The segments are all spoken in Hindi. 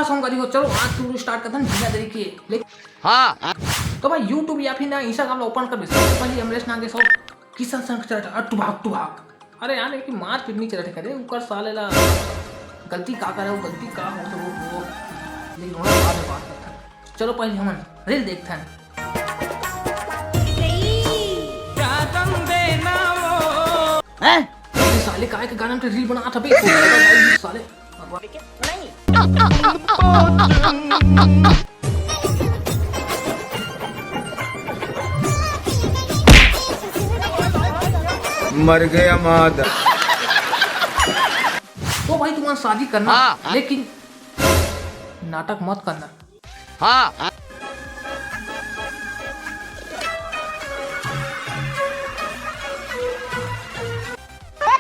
हाँ समझ हो, चलो आज तू स्टार्ट करता बिना देरी किए। हाँ तो भाई यूट्यूब या फिर ना इंस्टाग्राम ओपन कर सबसे पहले एमलेस नागे सब किसान संग चला टू भाग। अरे यार कि मार पिटनी चलते करे ऊपर साले ला गलती का करे, वो गलती का हो तो वो लेकिन बाद में बात करता है। चलो पहले हम रील देखते हैं। साले काय के गाना में रील बना था बे साले मर गया मादा। तो भाई तुम्हारा शादी करना लेकिन नाटक मत करना। हाँ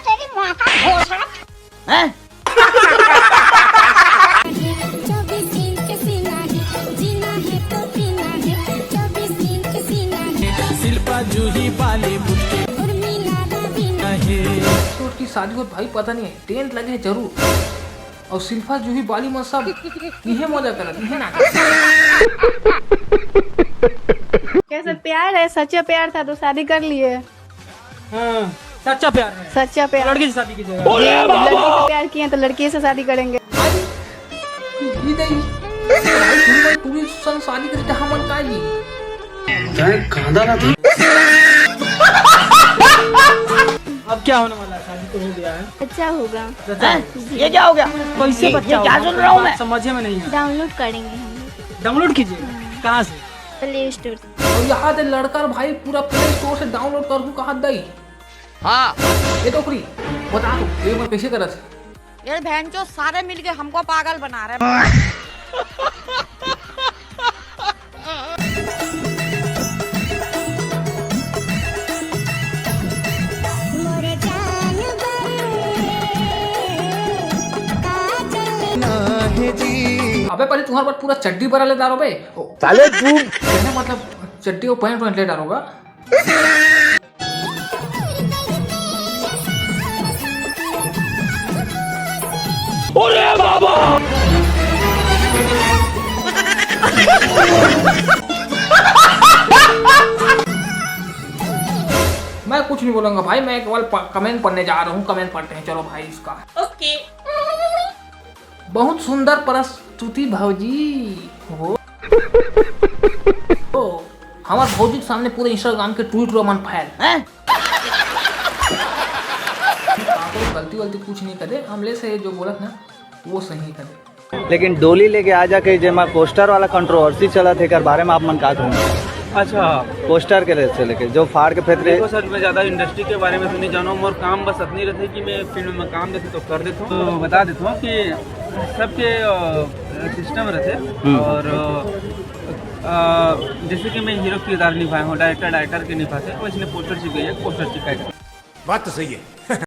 तेरी माँ का घोषणा हैं? शिल्पा जूही बाली तो उसकी शादी को भाई पता नहीं है, टेंट लगे है जरूर और शिल्पा जूही बाली में सब यही मजा कर रही है ना। कैसे प्यार है, सच्चा प्यार था तो शादी कर लिए। हाँ, सच्चा प्यार है, सच्चा प्यार। लड़की से शादी कीजिएगा। लड़की से प्यार किए तो लड़की से शादी करेंगे। शादी करते हमन का जी अब क्या होने वाला है? शादी तो हो गया है। अच्छा होगा। ये क्या हो गया? कैसे बच्चा ये क्या सुन रहा हूँ मैं? समझे में नहीं है। डाउनलोड करेंगे हम। डाउनलोड कीजिए कहाँ से? प्ले स्टोर से। और यहाँ से लड़का भाई पूरा प्ले स्टोर से डाउनलोड कर दूँ कहा दई। हाँ ये तो फ्री बता दो ये मैं कैसे कर ये बहन जो सारे मिलके हमको पागल बना रहे हैं। अबे पहले तुम्हारे पास पूरा चड्डी भरा ले डालो बे साले तू कहने मतलब चड्डी और पैंट ले डालोगा। अरे बाबा मैं कुछ नहीं बोलूंगा भाई, मैं केवल कमेंट पढ़ने जा रहा हूँ। कमेंट पढ़ते हैं चलो भाई इसका। ओके बहुत सुंदर प्रस्तुति भौजी हो। हमारे भौजी के सामने पूरे इंस्टाग्राम के ट्वीट रोमन फैल गलती वलती कुछ नहीं करे, हमले से जो बोलत ना वो सही करे। लेकिन डोली लेके आ जाके जेमा पोस्टर वाला कंट्रोवर्सी चला थे कर बारे में आप मन का कहेंगे? अच्छा पोस्टर के से लेके जो फाड़ के फेंक देखो सर, मैं ज़्यादा इंडस्ट्री के बारे में तो नहीं जानूँ। और काम बस इतनी रहती कि मैं फिल्म में काम देते तो कर देता हूँ। तो बता देता हूँ कि सबके सिस्टम रहते और जैसे कि मैं हीरो किरदार निभाया हूँ, डायरेक्टर के निभाते हैं, वैसे पोस्टर चिपकाइए, पोस्टर चिपकाएगा। बात तो सही है।